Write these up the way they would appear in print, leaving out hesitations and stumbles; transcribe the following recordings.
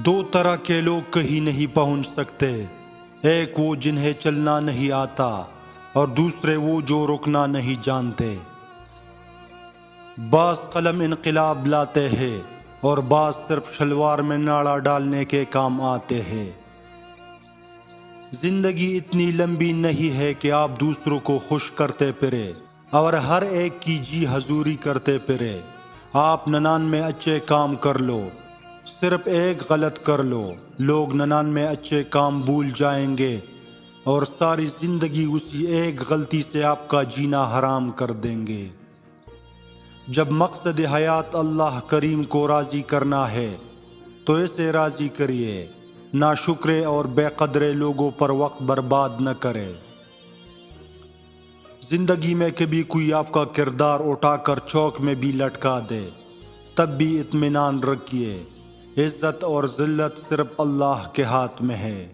دو طرح کے لوگ کہیں نہیں پہنچ سکتے، ایک وہ جنہیں چلنا نہیں آتا اور دوسرے وہ جو رکنا نہیں جانتے۔ بعض قلم انقلاب لاتے ہیں اور بعض صرف شلوار میں ناڑا ڈالنے کے کام آتے ہیں۔ زندگی اتنی لمبی نہیں ہے کہ آپ دوسروں کو خوش کرتے پھرے اور ہر ایک کی جی حضوری کرتے پھرے۔ آپ 99 اچھے کام کر لو، صرف ایک غلط کر لو، لوگ 99 اچھے کام بھول جائیں گے اور ساری زندگی اسی ایک غلطی سے آپ کا جینا حرام کر دیں گے۔ جب مقصد حیات اللہ کریم کو راضی کرنا ہے تو اسے راضی کریے، ناشکرے اور بے قدرے لوگوں پر وقت برباد نہ کرے۔ زندگی میں کبھی کوئی آپ کا کردار اٹھا کر چوک میں بھی لٹکا دے، تب بھی اطمینان رکھیے، عزت اور ذلت صرف اللہ کے ہاتھ میں ہے۔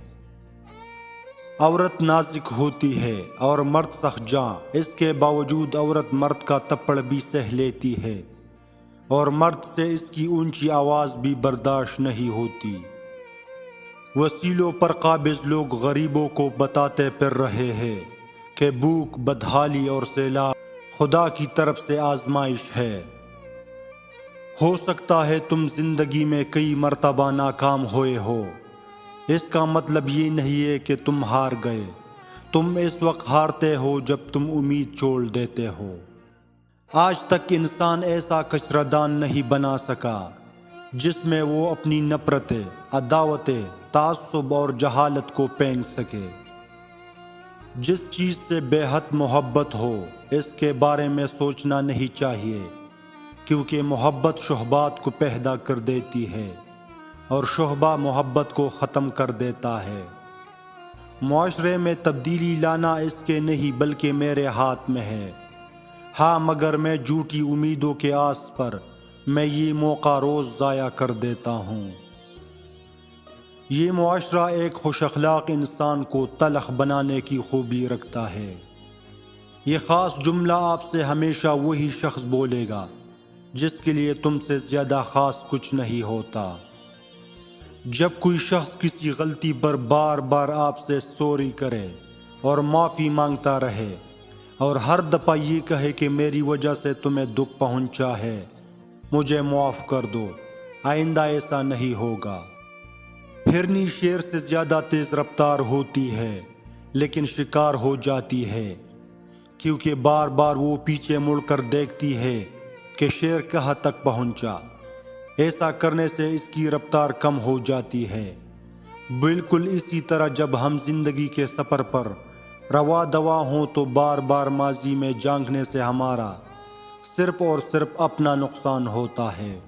عورت نازک ہوتی ہے اور مرد سخت جاں، اس کے باوجود عورت مرد کا تپڑ بھی سہ لیتی ہے اور مرد سے اس کی اونچی آواز بھی برداشت نہیں ہوتی۔ وسیلوں پر قابض لوگ غریبوں کو بتاتے پھر رہے ہیں کہ بھوک، بدحالی اور سیلاب خدا کی طرف سے آزمائش ہے۔ ہو سکتا ہے تم زندگی میں کئی مرتبہ ناکام ہوئے ہو، اس کا مطلب یہ نہیں ہے کہ تم ہار گئے، تم اس وقت ہارتے ہو جب تم امید چھوڑ دیتے ہو۔ آج تک انسان ایسا کچرا دان نہیں بنا سکا جس میں وہ اپنی نفرتیں، عداوتیں، تعصب اور جہالت کو پھینک سکے۔ جس چیز سے بے حد محبت ہو اس کے بارے میں سوچنا نہیں چاہیے، کیونکہ محبت شہبات کو پیدا کر دیتی ہے اور شہبہ محبت کو ختم کر دیتا ہے۔ معاشرے میں تبدیلی لانا اس کے نہیں بلکہ میرے ہاتھ میں ہے۔ ہاں، مگر میں جھوٹی امیدوں کے آس پر میں یہ موقع روز ضائع کر دیتا ہوں۔ یہ معاشرہ ایک خوش اخلاق انسان کو تلخ بنانے کی خوبی رکھتا ہے۔ یہ خاص جملہ آپ سے ہمیشہ وہی شخص بولے گا جس کے لیے تم سے زیادہ خاص کچھ نہیں ہوتا۔ جب کوئی شخص کسی غلطی پر بار بار آپ سے سوری کرے اور معافی مانگتا رہے اور ہر دفعہ یہ کہے کہ میری وجہ سے تمہیں دکھ پہنچا ہے، مجھے معاف کر دو، آئندہ ایسا نہیں ہوگا۔ ہرنی شیر سے زیادہ تیز رفتار ہوتی ہے لیکن شکار ہو جاتی ہے، کیونکہ بار بار وہ پیچھے مڑ کر دیکھتی ہے کہ شیر کہاں تک پہنچا۔ ایسا کرنے سے اس کی رفتار کم ہو جاتی ہے۔ بالکل اسی طرح جب ہم زندگی کے سفر پر رواں دواں ہوں تو بار بار ماضی میں جھانکنے سے ہمارا صرف اور صرف اپنا نقصان ہوتا ہے۔